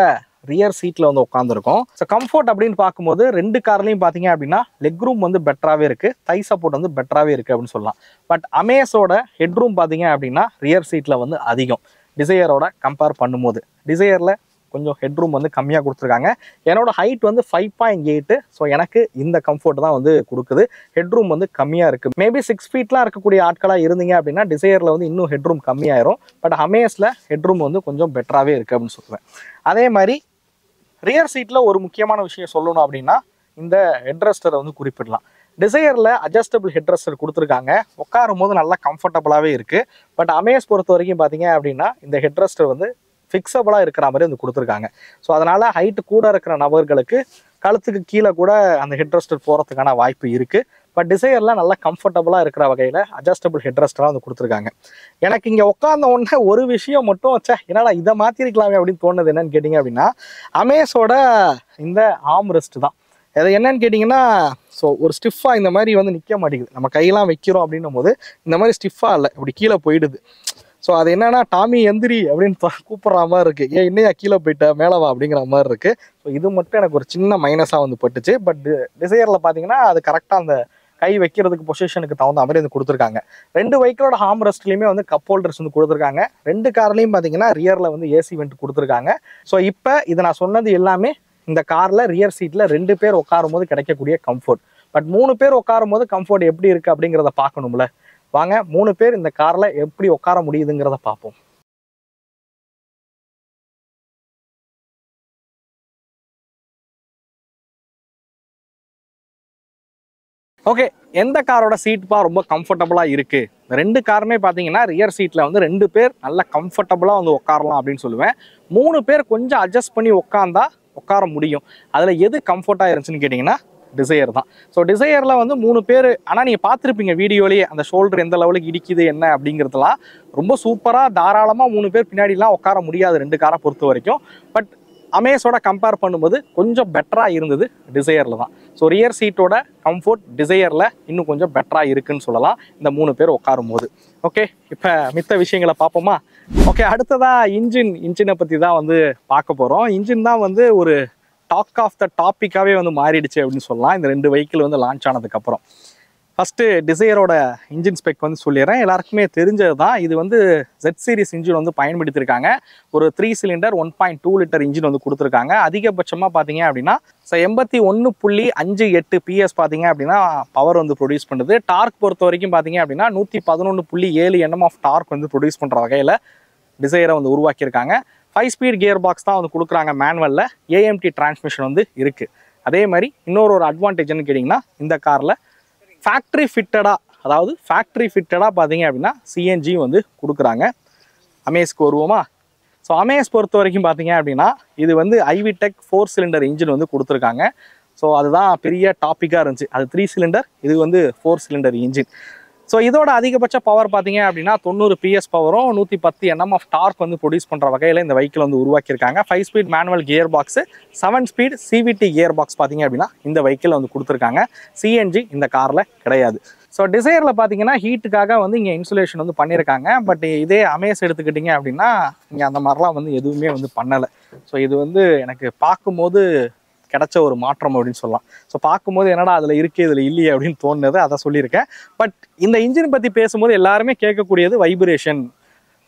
ரியர் சீட்டில் வந்து உட்காந்துருக்கோம். ஸோ கம்ஃபோர்ட் அப்படின்னு பார்க்கும்போது 2 கார்லையும் பார்த்தீங்க அப்படின்னா லெக் ரூம் வந்து பெட்டராகவே இருக்குது, தை சப்போர்ட் வந்து பெட்டராகவே இருக்குது அப்படின்னு சொல்லலாம். பட் அமேஸோட ஹெட் ரூம் பார்த்தீங்க அப்படின்னா ரியர் சீட்டில் வந்து அதிகம் டிசையரோட கம்பேர் பண்ணும்போது. டிசையரில் கொஞ்சம் ஹெட் ரூம் வந்து கம்மியாக கொடுத்துருக்காங்க. என்னோட ஹைட் வந்து 5.8. ஸோ எனக்கு இந்த கம்ஃபோர்ட் தான் வந்து கொடுக்குது. ஹெட் ரூம் வந்து கம்மியாக இருக்குது. மேபி 6 ஃபீட்லாம் இருக்கக்கூடிய ஆட்களாக இருந்தீங்க அப்படின்னா டிசையரில் வந்து இன்னும் ஹெட் ரூம் கம்மியாயிரும். பட் அமேஸில் ஹெட் ரூம் வந்து கொஞ்சம் பெட்டராகவே இருக்குது அப்படின்னு சொல்லுவேன். அதே மாதிரி ரியர் சீட்டில் ஒரு முக்கியமான விஷயம் சொல்லணும் அப்படின்னா இந்த ஹெட்ரெஸ்டரை வந்து குறிப்பிடலாம். டிசையரில் அட்ஜஸ்டபிள் ஹெட்ரெஸ்டர் கொடுத்துருக்காங்க. உட்காரும் போது நல்லா கம்ஃபர்டபுளாகவே இருக்குது. பட் அமேஸ் பொறுத்த வரைக்கும் பார்த்தீங்க அப்படின்னா இந்த ஹெட்ரெஸ்டர் வந்து ஃபிக்ஸபிளாக இருக்கிற மாதிரி வந்து கொடுத்துருக்காங்க. ஸோ அதனால் ஹைட்டு கூட இருக்கிற நபர்களுக்கு கழுத்துக்கு கீழே கூட அந்த ஹெட்ரெஸ்டர் போகிறதுக்கான வாய்ப்பு இருக்குது. பட் டிசையரில் நல்லா கம்ஃபர்டபுளாக இருக்கிற வகையில் அட்ஜஸ்டபிள் ஹெட்ரெஸ்டராக வந்து கொடுத்துருக்காங்க. எனக்கு இங்கே உட்காந்த உடனே ஒரு விஷயம் மட்டும் என்னடா இதை மாற்றிருக்கலாமே அப்படின்னு தோணுது. என்னன்னு கேட்டிங்க அப்படின்னா அமேஸோட இந்த ஆர்ம் ரெஸ்ட் தான். அது என்னன்னு கேட்டிங்கன்னா ஸோ ஒரு ஸ்டிஃபாக இந்த மாதிரி வந்து நிற்க மாட்டேங்குது. நம்ம கையெல்லாம் வைக்கிறோம் அப்படின்னும் போது இந்த மாதிரி ஸ்டிஃபாக இல்லை, இப்படி கீழே போயிடுது. ஸோ அது என்னன்னா டாமி எந்திரி அப்படின்னு கூப்பிட்ற மாதிரி இருக்குது. ஏன் இன்னையா கீழே போயிட்ட மேலவா அப்படிங்கிற மாதிரி இருக்குது. ஸோ இது மட்டும் எனக்கு ஒரு சின்ன மைனஸாக வந்து பட்டுச்சு. பட் டிசையரில் பார்த்தீங்கன்னா அது கரெக்டாக அந்த கை வைக்கிறதுக்கு பொசிஷனுக்கு தகுந்த மாதிரி வந்து கொடுத்துருக்காங்க. 2 வெஹிக்கிளோட ஹார்ம் ரெஸ்ட்லையுமே வந்து கப் ஹோல்டர்ஸ் வந்து கொடுத்துருக்காங்க. 2 கார்லையும் பார்த்தீங்கன்னா ரியரில் வந்து ஏசி வெண்ட் கொடுத்துருக்காங்க. ஸோ இப்போ இதை நான் சொன்னது எல்லாமே இந்த காரில் ரியர் சீட்டில் 2 பேர் உட்காரும் போது கிடைக்கக்கூடிய கம்ஃபர்ட். பட் 3 பேர் உட்காரும் போது கம்ஃபர்ட் எப்படி இருக்குது அப்படிங்கிறத பார்க்கணும்ல. வாங்க 3 பேர் இந்த காரில் எப்படி உட்கார முடியுதுங்கிறத பார்ப்போம். ஓகே, எந்த காரோட சீட்பா ரொம்ப கம்ஃபர்டபுளாக இருக்குது? இந்த 2 காருமே பார்த்தீங்கன்னா ரியர் சீட்டில் வந்து 2 பேர் நல்ல கம்ஃபர்டபுளாக வந்து உட்காரலாம் அப்படின்னு சொல்லுவேன். 3 பேர் கொஞ்சம் அட்ஜஸ்ட் பண்ணி உட்கார முடியும். அதில் எது கம்ஃபர்ட்டாக இருந்துச்சுன்னு கேட்டிங்கன்னா டிசையர் தான். ஸோ டிசையரில் வந்து 3 பேர், ஆனால் நீங்கள் பார்த்துருப்பீங்க வீடியோலேயே அந்த ஷோல்டர் எந்த லெவலுக்கு இடிக்குது என்ன அப்படிங்கிறதுலாம் ரொம்ப சூப்பராக தாராளமாக 3 பேர் பின்னாடிலாம் உட்கார முடியாது 2 காரை பொறுத்த வரைக்கும். பட் அமேஸோட கம்பேர் பண்ணும்போது கொஞ்சம் பெட்டராக இருந்தது டிசையரில் தான். ஸோ ரியர் சீட்டோட கம்ஃபர்ட் டிசையரில் இன்னும் கொஞ்சம் பெட்டராக இருக்குன்னு சொல்லலாம் இந்த 3 பேர் உட்காரும் போது. ஓகே, இப்போ மித்த விஷயங்களை பார்ப்போமா? ஓகே, அடுத்ததாக இன்ஜினை பற்றி தான் வந்து பார்க்க போகிறோம். இன்ஜின் தான் வந்து ஒரு டாக் ஆஃப் த டாப்பிக்காகவே வந்து மாறிடுச்சு அப்படின்னு சொல்லலாம் இந்த 2 வெஹிக்கிள் வந்து லான்ச் ஆனதுக்கப்புறம். ஃபஸ்ட்டு டிசையரோட இன்ஜின் ஸ்பெக் வந்து சொல்லிடுறேன். எல்லாருக்குமே தெரிஞ்சது தான். இது வந்து ஜெட் சீரிஸ் இன்ஜின் வந்து பயன்படுத்தியிருக்காங்க. ஒரு 3 சிலிண்டர் 1.2 லிட்டர் இன்ஜின் வந்து கொடுத்துருக்காங்க. அதிகபட்சமாக பார்த்தீங்க அப்படின்னா 81.58 PS பார்த்தீங்க அப்படின்னா பவர் வந்து ப்ரொடியூஸ் பண்ணுது. டார்க் பொறுத்த வரைக்கும் பார்த்தீங்க அப்படின்னா 111.7 Nm ஆஃப் டார்க் வந்து ப்ரொடியூஸ் பண்ணுற வகையில் டிசையரை வந்து உருவாக்கியிருக்காங்க. 5 ஸ்பீட் கியர் பாக்ஸ் தான் வந்து கொடுக்குறாங்க. மேனுவலில் AMT டிரான்ஸ்மிஷன் வந்து இருக்குது. அதே மாதிரி இன்னொரு அட்வான்டேஜ்னு கேட்டிங்கன்னா இந்த காரில் ஃபேக்ட்ரி ஃபிட்டடாக பார்த்தீங்க அப்படின்னா CNG வந்து கொடுக்குறாங்க. அமேஸ்க்கு வருவோமா? ஸோ அமேஸ் பொறுத்த வரைக்கும் பார்த்தீங்க அப்படின்னா இது வந்து ஐவிடெக் 4 சிலிண்டர் இன்ஜின் வந்து கொடுத்துருக்காங்க. ஸோ அதுதான் பெரிய டாப்பிக்காக இருந்துச்சு. அது 3 சிலிண்டர், இது வந்து 4 சிலிண்டர் இன்ஜின். ஸோ இதோட அதிகபட்ச பவர் பார்த்தீங்க அப்படின்னா 90 PS பவரும் 110 Nm ஆஃப் டார்க் வந்து ப்ரொடியூஸ் பண்ணுற வகையில் இந்த வெஹிக்கிள் வந்து உருவாக்கியிருக்காங்க. 5 speed manual gear box, 7 speed CVT gear box பார்த்தீங்க அப்படின்னா இந்த வெஹிக்கிள் வந்து கொடுத்துருக்காங்க. CNG இந்த காரில் கிடையாது. ஸோ டிசையரில் பார்த்தீங்கன்னா ஹீட்டுக்காக வந்து இங்கே இன்சுலேஷன் வந்து பண்ணியிருக்காங்க. பட் இதே அமேஸ் எடுத்துக்கிட்டிங்க அப்படின்னா இங்கே அந்த மாதிரிலாம் வந்து எதுவுமே வந்து பண்ணலை. ஸோ இது வந்து எனக்கு பார்க்கும்போது கிடைச்ச ஒரு மாற்றம் அப்படின்னு சொல்லலாம். ஸோ பார்க்கும்போது என்னடா அதில் இருக்குது இதில் இல்லையே அப்படின்னு தோணுது, அதை சொல்லியிருக்கேன். பட் இந்த இன்ஜின் பற்றி பேசும்போது எல்லாருமே கேட்கக்கூடியது வைப்ரேஷன்.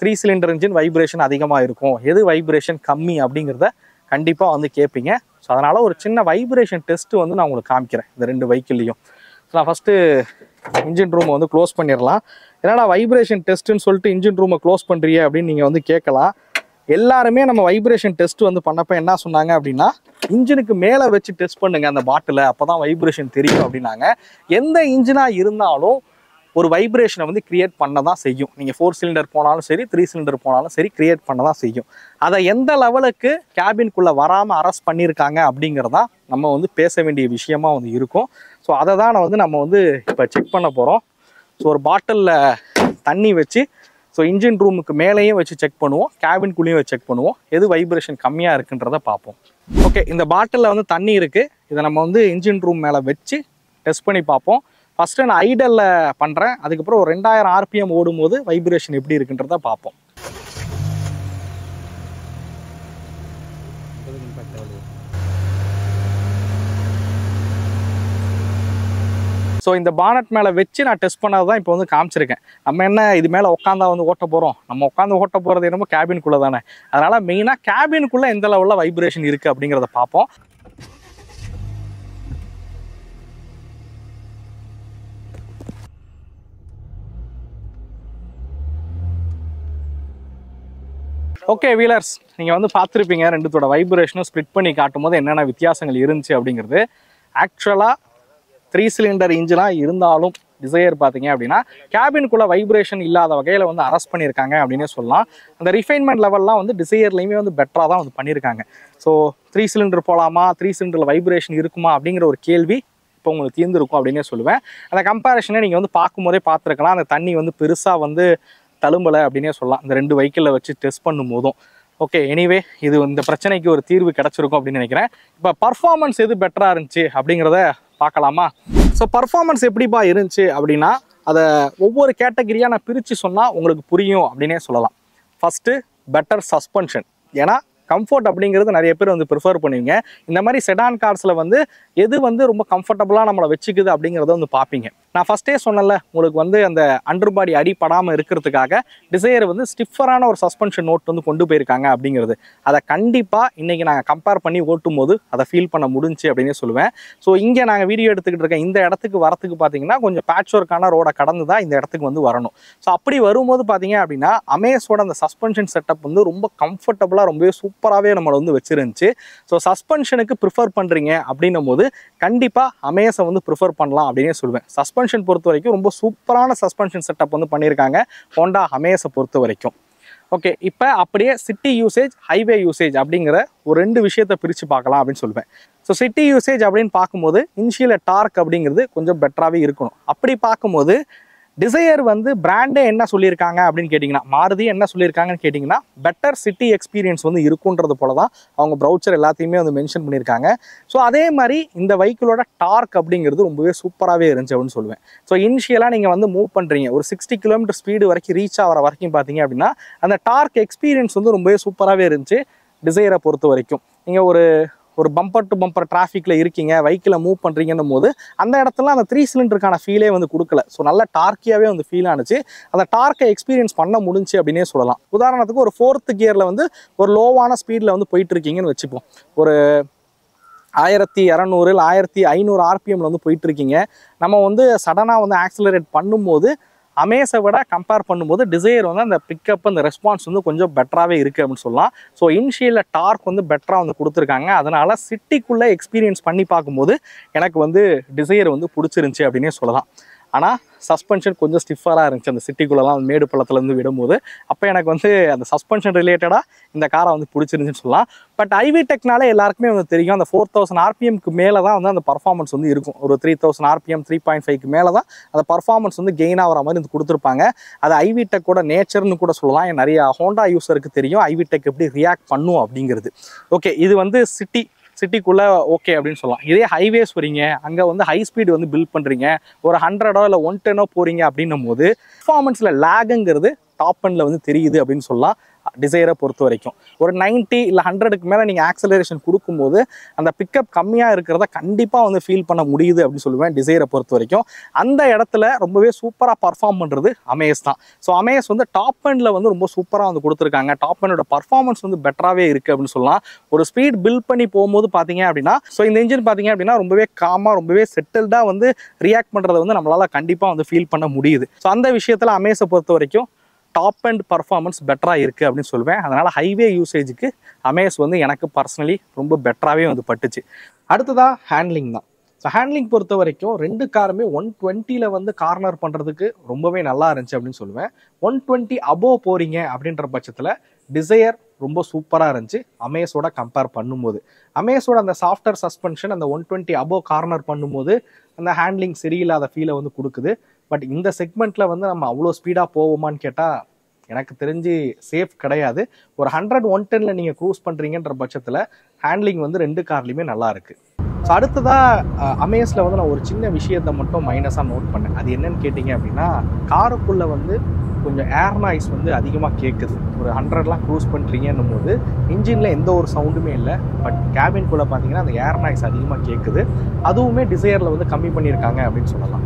3 சிலிண்டர் இன்ஜின் வைப்ரேஷன் அதிகமாக இருக்கும், எது வைப்ரேஷன் கம்மி அப்படிங்கிறத கண்டிப்பாக வந்து கேட்பீங்க. ஸோ அதனால் ஒரு சின்ன வைப்ரேஷன் டெஸ்ட்டு வந்து நான் உங்களுக்கு காமிக்கிறேன் இந்த 2 வெஹிக்கிள்லையும். ஸோ நான் ஃபஸ்ட்டு இன்ஜின் ரூமை வந்து க்ளோஸ் பண்ணிடலாம். என்னடா வைப்ரேஷன் டெஸ்ட்டுன்னு சொல்லிட்டு இன்ஜின் ரூமை க்ளோஸ் பண்ணுறிய அப்படின்னு நீங்கள் வந்து கேட்கலாம். எல்லாருமே நம்ம வைப்ரேஷன் டெஸ்ட் வந்து பண்ணப்போ என்ன சொன்னாங்க அப்படின்னா இன்ஜினுக்கு மேலே வச்சு டெஸ்ட் பண்ணுங்க அந்த பாட்டில், அப்போ தான் வைப்ரேஷன் தெரியும் அப்படின்னாங்க. எந்த இன்ஜினாக இருந்தாலும் ஒரு வைப்ரேஷனை வந்து கிரியேட் பண்ண தான் செய்யும். நீங்கள் 4 சிலிண்டர் போனாலும் சரி 3 சிலிண்டர் போனாலும் சரி கிரியேட் பண்ண தான் செய்யும். அதை எந்த லெவலுக்கு கேபின்குள்ளே வராமல் அரெஸ்ட் பண்ணியிருக்காங்க அப்படிங்கிறதான் நம்ம வந்து பேச வேண்டிய விஷயமா வந்து இருக்கும். ஸோ அதை தான் நம்ம வந்து இப்போ செக் பண்ண போகிறோம். ஸோ ஒரு பாட்டிலில் தண்ணி வச்சு இன்ஜின் ரூமுக்கு மேலேயும் வச்சு செக் பண்ணுவோம், கேபின்குள்ளேயும் வச்சு செக் பண்ணுவோம், எது வைப்ரேஷன் கம்மியாக இருக்குன்றதை பார்ப்போம். ஓகே, இந்த பாட்டிலில் வந்து தண்ணி இருக்குது. இதை நம்ம வந்து இன்ஜின் ரூம் மேலே வச்சு டெஸ்ட் பண்ணி பார்ப்போம். ஃபஸ்ட்டு நான் ஐடலில் பண்ணுறேன், அதுக்கப்புறம் ஒரு 2000 RPM ஓடும்போது வைப்ரேஷன் எப்படி இருக்குன்றதை பார்ப்போம். ஸோ இந்த பானட் மேலே வச்சு நான் டெஸ்ட் பண்ணது தான் இப்போ வந்து காமிச்சிருக்கேன். நம்ம என்ன இது மேலே உட்காந்தா வந்து ஓட்ட போகிறோம், நம்ம உட்காந்து ஓட்ட போகிறது என்னமோ கேபின்குள்ளே தானே. அதனால் மெயினாக கேபின்குள்ளே எந்த லெவலில் வைப்ரேஷன் இருக்குது அப்படிங்கிறத பார்ப்போம். ஓகே வீலர்ஸ், நீங்கள் வந்து பார்த்துருப்பீங்க 2தோட வைப்ரேஷனும் ஸ்ப்ளிட் பண்ணி காட்டும் போது என்னென்ன வித்தியாசங்கள் இருந்துச்சு அப்படிங்கிறது. ஆக்சுவலாக 3 சிலிண்டர் இன்ஜினாக இருந்தாலும் டிசையர் பார்த்தீங்க அப்படின்னா கேபின்குள்ளே வைப்ரேஷன் இல்லாத வகையில் வந்து அரெஸ்ட் பண்ணியிருக்காங்க அப்படின்னே சொல்லலாம். அந்த ரிஃபைன்மெண்ட் லெவல்லாம் வந்து டிசையர்லையுமே வந்து பெட்டராக தான் வந்து பண்ணியிருக்காங்க. ஸோ 3 சிலிண்டர் போகலாமா, 3 சிலிண்டரில் வைப்ரேஷன் இருக்குமா அப்படிங்கிற ஒரு கேள்வி இப்போ உங்களுக்கு தீர்ந்துருக்கும் அப்படின்னே சொல்லுவேன். அந்த கம்பேரிஷனை நீங்கள் வந்து பார்க்கும்போதே பார்த்துருக்கலாம். அந்த தண்ணி வந்து பெருசாக வந்து தழும்பலை அப்படின்னே சொல்லலாம் இந்த 2 வெஹிக்கிளில் வச்சு டெஸ்ட் பண்ணும் போதும். ஓகே, எனிவே இது இந்த பிரச்சனைக்கு ஒரு தீர்வு கிடச்சிருக்கும் அப்படின்னு நினைக்கிறேன். இப்போ பர்ஃபார்மன்ஸ் எது பெட்டராக இருந்துச்சு அப்படிங்கிறத பார்க்கலாமா? ஸோ பர்ஃபார்மன்ஸ் எப்படிப்பா இருந்துச்சு அப்படின்னா அதை ஒவ்வொரு கேட்டகரியாக நான் பிரித்து சொன்னால் உங்களுக்கு புரியும் அப்படின்னே சொல்லலாம். First better suspension. ஏன்னா கம்ஃபர்ட் அப்படிங்கிறது நிறைய பேர் வந்து ப்ரிஃபர் பண்ணுவீங்க. இந்த மாதிரி செடான் கார்ஸில் வந்து எது வந்து ரொம்ப கம்ஃபர்டபுளாக நம்மளை வச்சுக்குது அப்படிங்கிறத வந்து பார்ப்பீங்க. நான் ஃபஸ்ட்டே சொன்னல உங்களுக்கு வந்து அந்த அண்டர் பாடி அடிப்படாமல் இருக்கிறதுக்காக டிசையர் வந்து ஸ்டிஃபரான ஒரு சஸ்பென்ஷன் நோட் வந்து கொண்டு போயிருக்காங்க அப்படிங்கிறது. அதை கண்டிப்பாக இன்றைக்கி நாங்கள் கம்பேர் பண்ணி ஓட்டும் போது அதை ஃபீல் பண்ண முடிஞ்சு அப்படின்னு சொல்லுவேன். ஸோ இங்கே நாங்கள் வீடியோ எடுத்துக்கிட்டு இருக்கேன் இந்த இடத்துக்கு வரத்துக்கு பார்த்தீங்கன்னா கொஞ்சம் பேட்ச் ஒர்க்கான ரோடை கடந்து தான் இந்த இடத்துக்கு வந்து வரணும். ஸோ அப்படி வரும்போது பார்த்தீங்க அப்படின்னா அமேஸோட அந்த சஸ்பென்ஷன் செட்டப் வந்து ரொம்ப கம்ஃபர்டபுளாக ரொம்பவே சூப்பராகவே நம்மளை வந்து வச்சிருந்துச்சு. ஸோ சஸ்பென்ஷனுக்கு ப்ரிஃபர் பண்ணுறீங்க அப்படின்னும் போது கண்டிப்பாக அமேஸை வந்து ப்ரிஃபர் பண்ணலாம் அப்படின்னே சொல்லுவேன். சஸ்பென்ஷன் பொறுத்த வரைக்கும் ரொம்ப சூப்பரான சஸ்பென்ஷன் செட்டப் வந்து பண்ணியிருக்காங்க ஹோண்டா அமேஸை பொறுத்த வரைக்கும். ஓகே, இப்போ அப்படியே சிட்டி யூசேஜ் ஹைவே யூசேஜ் அப்படிங்கிற ஒரு 2 விஷயத்தை பிரித்து பார்க்கலாம் அப்படின்னு சொல்லுவேன். ஸோ சிட்டி யூசேஜ் அப்படின்னு பார்க்கும்போது இனிஷியல் டார்க் அப்படிங்கிறது கொஞ்சம் பெட்டராகவே இருக்கணும். அப்படி பார்க்கும்போது டிசையர் வந்து பிராண்டே என்ன சொல்லியிருக்காங்க அப்படின்னு கேட்டிங்கன்னா, மாருதி என்ன சொல்லியிருக்காங்கன்னு கேட்டிங்கன்னா பெட்டர் சிட்டி எக்ஸ்பீரியன்ஸ் வந்து இருக்குன்றது போல தான் அவங்க ப்ரௌச்சர் எல்லாத்தையுமே வந்து மென்ஷன் பண்ணியிருக்காங்க. ஸோ அதே மாதிரி இந்த வெஹிக்கிளோட டார்க் அப்படிங்கிறது ரொம்பவே சூப்பராகவே இருந்துச்சு அப்படின்னு சொல்லுவேன். ஸோ இனிஷியலாக நீங்கள் வந்து மூவ் பண்ணுறீங்க ஒரு 60 கிலோமீட்டர் ஸ்பீடு வரைக்கும் ரீச் ஆகிற வரைக்கும் பார்த்தீங்க அப்படின்னா அந்த டார்க் எக்ஸ்பீரியன்ஸ் வந்து ரொம்பவே சூப்பராகவே இருந்துச்சு டிசையரை பொறுத்த வரைக்கும். நீங்கள் ஒரு பம்பர் டு பம்பர் டிராஃபிக்கில் இருக்கீங்க வெஹிக்கிளை மூவ் பண்ணுறீங்கன்னும் போது அந்த இடத்துல அந்த 3 சிலிண்டருக்கான ஃபீலே வந்து கொடுக்கல. ஸோ நல்ல டார்க்கியாகவே வந்து ஃபீல் ஆனிச்சு. அந்த டார்க்கை எக்ஸ்பீரியன்ஸ் பண்ண முடிஞ்சு அப்படின்னே சொல்லலாம். உதாரணத்துக்கு ஒரு 4th கியரில் வந்து ஒரு லோவான ஸ்பீடில் வந்து போயிட்டு இருக்கீங்கன்னு வச்சுப்போம். ஒரு 1200 இல்லை 1500 ஆர்பிஎம்ல வந்து போயிட்டு இருக்கீங்க. நம்ம வந்து சடனாக வந்து ஆக்சிலரேட் பண்ணும்போது அமேஸை விட கம்பேர் பண்ணும்போது டிசையர் வந்து அந்த பிக்கப் அந்த ரெஸ்பான்ஸ் வந்து கொஞ்சம் பெட்டராகவே இருக்குது அப்படின்னு சொல்லலாம். ஸோ இனிஷியலில் டார்க் வந்து பெட்டராக வந்து கொடுத்துருக்காங்க. அதனால் சிட்டிக்குள்ளே எக்ஸ்பீரியன்ஸ் பண்ணி பார்க்கும்போது எனக்கு வந்து டிசையர் வந்து பிடிச்சிருந்துச்சி அப்படின்னே சொல்லலாம். ஆனால் சஸ்பென்ஷன் கொஞ்சம் ஸ்டிஃபராக இருந்துச்சு அந்த சிட்டிக்குள்ளெல்லாம் மேடு பள்ளத்துலேருந்து விடும்போது. அப்போ எனக்கு வந்து அந்த சஸ்பென்ஷன் ரிலேட்டடாக இந்த காரை வந்து பிடிச்சிருந்துச்சுன்னு சொல்லலாம். பட் ஐவி டெக்னாலே எல்லாருக்குமே வந்து தெரியும் அந்த 4000 ஆர்பிஎம்க்கு மேலே தான் வந்து அந்த பர்ஃபார்மன்ஸ் வந்து இருக்கும். ஒரு 3000 ஆர்பிஎம் 3.5க்கு மேலே தான் அந்த பர்ஃபார்மன்ஸ் வந்து கெயின் ஆகிற மாதிரி வந்து கொடுத்துருப்பாங்க. அது ஐவி டெக்கோட நேச்சர்னு கூட சொல்லலாம். நிறைய ஹோண்டா யூஸருக்கு தெரியும் ஐவி டெக் எப்படி ரியாக்ட் பண்ணும் அப்படிங்கிறது. ஓகே, இது வந்து சிட்டிக்குள்ளே ஓகே அப்படின்னு சொல்லலாம். இதே ஹைவேஸ் வரீங்க அங்கே வந்து ஹை ஸ்பீடு வந்து பில்ட் பண்ணுறீங்க ஒரு 100 இல்லை 110 போகிறீங்க அப்படின்னும் போது பர்ஃபார்மன்ஸில் லேகுங்கிறது டாப் எண்டில் வந்து தெரியுது அப்படின்னு சொல்லலாம். டிசையரை பொறுத்த வரைக்கும் ஒரு 90 இல்லை 100க்கு மேலே நீங்கள் ஆக்சலரேஷன் கொடுக்கும்போது அந்த பிக்கப் கம்மியாக இருக்கிறத கண்டிப்பாக வந்து ஃபீல் பண்ண முடியுது அப்படின்னு சொல்லுவேன் டிசையரை பொறுத்த வரைக்கும். அந்த இடத்துல ரொம்பவே சூப்பராக பர்ஃபார்ம் பண்ணுறது அமேஸ் தான். ஸோ அமேஸ் வந்து டாப் எண்டில் வந்து ரொம்ப சூப்பராக வந்து கொடுத்துருக்காங்க. டாப் எண்டோட பர்ஃபார்மன்ஸ் வந்து பெட்டராகவே இருக்குது அப்படின்னு சொல்லலாம். ஒரு ஸ்பீட் பில்ட் பண்ணி போகும்போது பார்த்தீங்க அப்படின்னா ஸோ இந்த இன்ஜின் பார்த்தீங்க அப்படின்னா ரொம்பவே காமாக ரொம்பவே செட்டில்டாக வந்து ரியாக்ட் பண்ணுறதை வந்து நம்மளால் கண்டிப்பாக வந்து ஃபீல் பண்ண முடியுது. ஸோ அந்த விஷயத்தில் அமேஸை பொறுத்த வரைக்கும் டாப் அண்ட் பர்ஃபார்மன்ஸ் பெட்டராக இருக்குது அப்படின்னு சொல்லுவேன். அதனால் ஹைவே யூசேஜுக்கு அமேஸ் வந்து எனக்கு பர்சனலி ரொம்ப பெட்டராகவே வந்து பட்டுச்சு. அடுத்ததாக ஹேண்ட்லிங் தான். ஸோ ஹேண்ட்லிங் பொறுத்த வரைக்கும் 2 காருமே 120ல் வந்து கார்னர் பண்ணுறதுக்கு ரொம்பவே நல்லா இருந்துச்சு அப்படின்னு சொல்லுவேன். 120 அபோவ் போகிறீங்க அப்படின்ற பட்சத்தில் டிசையர் ரொம்ப சூப்பராக இருந்துச்சு அமேஸோட கம்பேர் பண்ணும்போது. அமேஸோட அந்த சாஃப்ட்வேர் சஸ்பென்ஷன் அந்த 120 அபோவ் கார்னர் பண்ணும்போது அந்த ஹேண்ட்லிங் சரியில்லாத ஃபீலை வந்து கொடுக்குது. பட் இந்த செக்மெண்ட்டில் வந்து நம்ம அவ்வளோ ஸ்பீடாக போவோமான்னு கேட்டால் எனக்கு தெரிஞ்சு சேஃப் கிடையாது. ஒரு 100-110ல் நீங்கள் க்ரூஸ் பண்ணுறீங்கன்ற பட்சத்தில் ஹேண்ட்லிங் வந்து 2 கார்லையுமே நல்லா இருக்குது. ஸோ அடுத்ததாக அமேஸில் வந்து நான் ஒரு சின்ன விஷயத்தை மட்டும் மைனஸாக நோட் பண்ணேன். அது என்னன்னு கேட்டிங்க அப்படின்னா காருக்குள்ளே வந்து கொஞ்சம் ஏர் நாய்ஸ் வந்து அதிகமாக கேட்குது. ஒரு 100லாம் க்ரூஸ் பண்ணுறீங்கன்னும் போது இன்ஜினில் எந்த ஒரு சவுண்டுமே இல்லை. பட் கேபின்குள்ளே பார்த்தீங்கன்னா அந்த ஏர் நாய்ஸ் அதிகமாக கேட்குது. அதுவுமே டிசையரில் வந்து கம்மி பண்ணியிருக்காங்க அப்படின்னு சொல்லலாம்.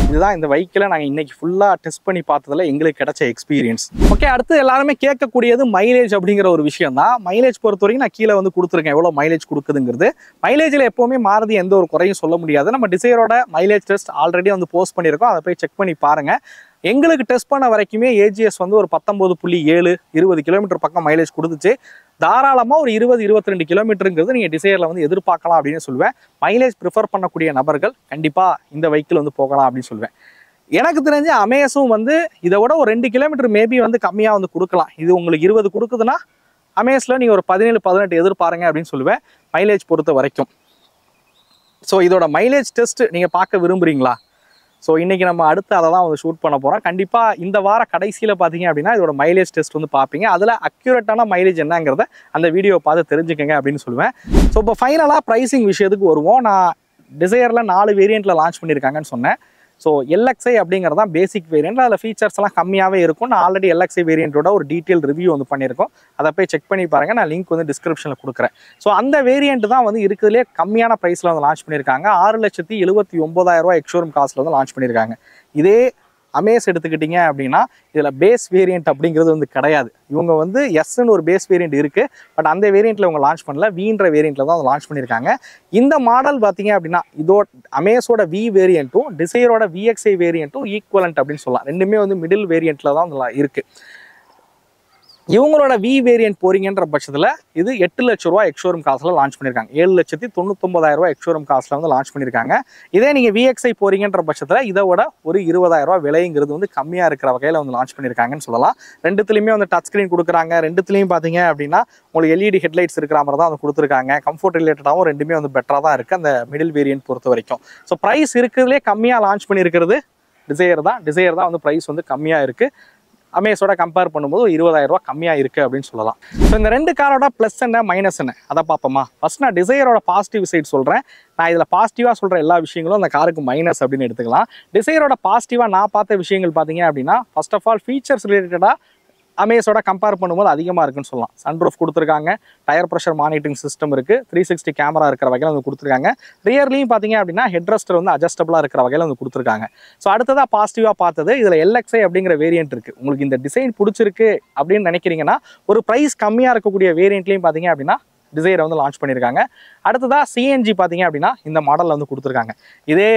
இதுதான் இந்த வெஹிக்கிளை நாங்கள் இன்னைக்கு ஃபுல்லாக டெஸ்ட் பண்ணி பார்த்ததில் எங்களுக்கு கிடைச்ச எக்ஸ்பீரியன்ஸ். ஓகே, அடுத்து எல்லாருமே கேட்கக்கூடியது மைலேஜ் அப்படிங்கிற ஒரு விஷயம் தான். மைலேஜ் பொறுத்த வரைக்கும் நான் கீழே வந்து கொடுத்துருக்கேன் எவ்வளோ மைலேஜ் கொடுக்குதுங்கிறது. மைலேஜில் எப்போவுமே மாறுதி எந்த ஒரு குறையும் சொல்ல முடியாது. நம்ம டிசையரோட மைலேஜ் டெஸ்ட் ஆல்ரெடி வந்து போஸ்ட் பண்ணியிருக்கோம். அதை போய் செக் பண்ணி பாருங்கள். எங்களுக்கு டெஸ்ட் பண்ண வரைக்குமே ஏஜிஎஸ் வந்து ஒரு 19.7 20 கிலோமீட்டர் பக்கம் மைலேஜ் கொடுத்துச்சு. தாராளமாக ஒரு 20-22 கிலோமீட்டருங்கிறது நீங்கள் டிசையரில் வந்து எதிர்பார்க்கலாம் அப்படின்னு சொல்லுவேன். மைலேஜ் ப்ரிஃபர் பண்ணக்கூடிய நபர்கள் கண்டிப்பாக இந்த வெஹிக்கிள் வந்து போகலாம் அப்படின்னு சொல்லுவேன். எனக்கு தெரிஞ்ச அமேஸும் வந்து இதை விட ஒரு 2 கிலோமீட்டர் மேபி வந்து கம்மியாக வந்து கொடுக்கலாம். இது உங்களுக்கு 20 கொடுக்குதுன்னா அமேஸில் நீங்கள் ஒரு 17-18 எதிர்பாருங்க அப்படின்னு சொல்லுவேன் மைலேஜ் பொறுத்த வரைக்கும். ஸோ இதோட மைலேஜ் டெஸ்ட் நீங்கள் பார்க்க விரும்புகிறீங்களா? ஸோ இன்றைக்கி நம்ம அடுத்து அதை தான் வந்து ஷூட் பண்ண போகிறோம். கண்டிப்பாக இந்த வார கடைசியில் பார்த்தீங்க அப்படின்னா இதோட மைலேஜ் டெஸ்ட் வந்து பார்ப்பீங்க. அதில் அக்யூரேட்டான மைலேஜ் என்னங்கிறத அந்த வீடியோவை பார்த்து தெரிஞ்சுக்கங்க அப்படின்னு சொல்லுவேன். ஸோ இப்போ ஃபைனலாக ப்ரைஸிங் விஷயத்துக்கு வருவோம். நான் டிசையரில் 4 வேரியண்ட்டில் லான்ச் பண்ணியிருக்காங்கன்னு சொன்னேன். ஸோ LXi அப்படிங்கிறது தான் பேசிக் வேரியன்ட். அதில் ஃபீச்சர்ஸ் எல்லாம் கம்மியாகவே இருக்கும். நான் ஆல்ரெடி LXi வேரியண்ட்டோட ஒரு டீட்டெயில் ரிவ்யூ வந்து பண்ணியிருக்கோம். அதை போய் செக் பண்ணி பாருங்கள். நான் லிங்க் வந்து டிஸ்கிரிப்ஷனில் கொடுக்குறேன். ஸோ அந்த வேரியண்ட் தான் வந்து இருக்கிறதுலே கம்மியான ப்ரைஸில் வந்து லான்ச் பண்ணியிருக்காங்க. 6,79,000 எக்ஸ்ஷோரூம் காஸ்ட்டில் வந்து லான்ச் பண்ணியிருக்காங்க. இதே அமேஸ் எடுத்துக்கிட்டிங்க அப்படின்னா இதில் பேஸ் வேரியண்ட் அப்படிங்கிறது வந்து கிடையாது. இவங்க வந்து எஸ்ன்னு ஒரு பேஸ் வேரியண்ட் இருக்குது. பட் அந்த வேரியண்ட்டில் இவங்க லான்ச் பண்ணல. வீன்ற வேரியண்ட்டில் தான் லான்ச் பண்ணியிருக்காங்க. இந்த மாடல் பார்த்தீங்க அப்படின்னா இதோட அமேஸோட வி வேரியண்ட்டும் டிசைரோட VXi வேரியண்ட்டும் ஈக்குவலண்ட் அப்படின்னு சொல்லலாம். ரெண்டுமே வந்து மிடில் வேரியண்ட்டில் தான் இருக்குது. இவங்களோட வி வேரியன்ட் போறீங்கன்ற பட்சத்தில் இது 8 லட்ச ரூபா எக்ஸ்ஷோரூம் காஸ்ட்டில் லான்ச் பண்ணியிருக்காங்க. 7,99,000 எக்ஸ்ஷோரூம் காஸ்ட்டில் வந்து லான்ச் பண்ணியிருக்காங்க. இதே நீங்கள் VXi போறீங்கன்ற பட்சத்தில் இதை விட ஒரு 20,000 விலைங்கிறது வந்து கம்மியாக இருக்கிற வகையில் வந்து லான்ச் பண்ணியிருக்காங்கன்னு சொல்லலாம். ரெண்டுத்துலையுமே வந்து டச் ஸ்க்ரீன் கொடுக்குறாங்க. ரெண்டுத்துலையும் பார்த்தீங்க அப்படின்னா உங்களுக்கு LED ஹெட்லைட்ஸ் இருக்கிற மாதிரி தான் வந்து கொடுத்துருக்காங்க. கம்ஃபர்ட் ரிலேட்டடாகவும் ரெண்டுமே வந்து பெட்டராக தான் இருக்குது அந்த மிடில் வேரியன்ட் பொறுத்த வரைக்கும். ஸோ ப்ரைஸ் இருக்கிறதுலே கம்மியாக லான்ச் பண்ணியிருக்கிறது டிசைர் தான் வந்து ப்ரைஸ் வந்து கம்மியாக இருக்குது. அமேஸோட கம்பேர் பண்ணும்போது 20,000 கம்மியாக இருக்குது அப்படின்னு சொல்லலாம். ஸோ இந்த ரெண்டு காரோட ப்ளஸ் என்ன மைனஸ் என்ன அதை பார்ப்போமா. ஃபர்ஸ்ட் நான் டிசைரோட பாசிட்டிவ் சைட் சொல்கிறேன். நான் இதில் பாசிட்டிவாக சொல்கிற எல்லா விஷயங்களும் அந்த காருக்கு மைனஸ் அப்படின்னு எடுத்துக்கலாம். டிசைரோட பாசிட்டிவாக நான் பார்த்த விஷயங்கள் பார்த்தீங்க அப்படின்னா ஃபர்ஸ்ட் ஆஃப் ஆல் ஃபீச்சர்ஸ் ரிலேட்டடாக அமேஸோட கம்பேர் பண்ணும்போது அதிகமாக இருக்குன்னு சொல்லலாம். சன்ரூஃப் கொடுத்துருக்காங்க. டயர் ப்ரெஷர் மானிட்டரிங் சிஸ்டம் இருக்குது. 360 கேமரா இருக்கிற வகையில் வந்து கொடுத்துருக்காங்க. ரியர்லையும் பார்த்தீங்க அப்படின்னா ஹெட்ரெஸ்டர் வந்து அட்ஜஸ்டபிளாக இருக்கிற வகையில் வந்து கொடுத்துருக்காங்க. ஸோ அடுத்ததாக பாசிட்டிவாக பார்த்தது இதில் LXi அப்படிங்கிற வேரியன்ட் இருக்குது. உங்களுக்கு இந்த டிசைன் பிடிச்சிருக்கு அப்படின்னு நினைக்கிறீங்கன்னா ஒரு ப்ரைஸ் கம்மியாக இருக்கக்கூடிய வேரியண்ட்லையும் பார்த்தீங்க அப்படின்னா டிசைரை வந்து லான்ச் பண்ணியிருக்காங்க. அடுத்ததாக CNG பார்த்தீங்க அப்படின்னா இந்த மாடலில் வந்து கொடுத்துருக்காங்க. இதே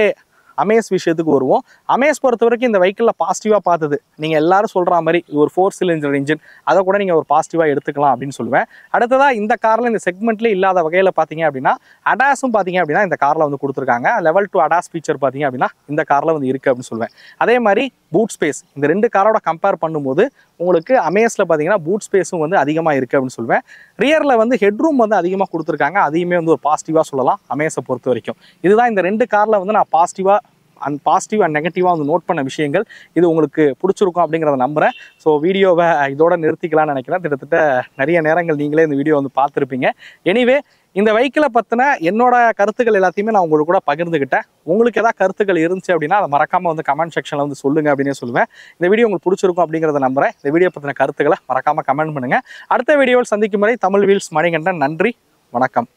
அமேஸ் விஷயத்துக்கு வருவோம். அமேஸ் பொறுத்த வரைக்கும் இந்த வெஹிக்கிளில் பாசிட்டிவாக பார்த்தது நீங்கள் எல்லாரும் சொல்கிற மாதிரி இது ஒரு 4 சிலிண்டர் இன்ஜின், அதை கூட நீங்கள் ஒரு பாசிட்டிவாக எடுத்துக்கலாம் அப்படின்னு சொல்லுவேன். அடுத்ததாக இந்த காரில் இந்த செக்மெண்ட்லேயே இல்லாத வகையில் பார்த்தீங்க அப்படின்னா அடாஸும் பார்த்தீங்க அப்படின்னா இந்த காரில் வந்து கொடுத்துருக்காங்க. லெவல் 2 அடாஸ் ஃபீச்சர் பார்த்தீங்க அப்படின்னா இந்த காரில் வந்து இருக்குது அப்படின்னு சொல்லுவேன். அதே மாதிரி பூட் ஸ்பேஸ் இந்த ரெண்டு காரோட கம்பேர் பண்ணும்போது உங்களுக்கு அமேஸில் பார்த்தீங்கன்னா பூட் ஸ்பேஸும் வந்து அதிகமாக இருக்குது அப்படின்னு சொல்லுவேன். ரியரில் வந்து ஹெட்ரூம் வந்து அதிகமாக கொடுத்துருக்காங்க. அதையுமே வந்து ஒரு பாசிட்டிவாக சொல்லலாம் அமேஸை பொறுத்த வரைக்கும். இதுதான் இந்த ரெண்டு காரில் வந்து நான் பாசிட்டிவ் அண்ட் நெகட்டிவாக வந்து நோட் பண்ண விஷயங்கள். இது உங்களுக்கு பிடிச்சிருக்கும் அப்படிங்கிறத நம்புகிறேன். ஸோ வீடியோவை இதோட நிறுத்திக்கலாம்னு நினைக்கிறேன். கிட்டத்தட்ட நிறைய நேரங்கள் நீங்களே இந்த வீடியோ வந்து பார்த்துருப்பீங்க. எனிவே இந்த வெஹிக்கிளை பற்றின என்னோட கருத்துக்கள் எல்லாத்தையுமே நான் உங்களுக்கு கூட பகிர்ந்துக்கிட்டேன். உங்களுக்கு ஏதாவது கருத்துக்கள் இருந்துச்சு அப்படின்னா அதை மறக்காமல் வந்து கமெண்ட் செக்ஷனில் வந்து சொல்லுங்கள் அப்படின்னே சொல்லுவேன். இந்த வீடியோ உங்களுக்கு பிடிச்சிருக்கும் அப்படிங்கிறத நம்புகிறேன். இந்த வீடியோ பற்றின கருத்துக்களை மறக்காமல் கமெண்ட் பண்ணுங்கள். அடுத்த வீடியோவில் சந்திக்கும் வரை தமிழ் வீல்ஸ் மணிகண்டன். நன்றி, வணக்கம்.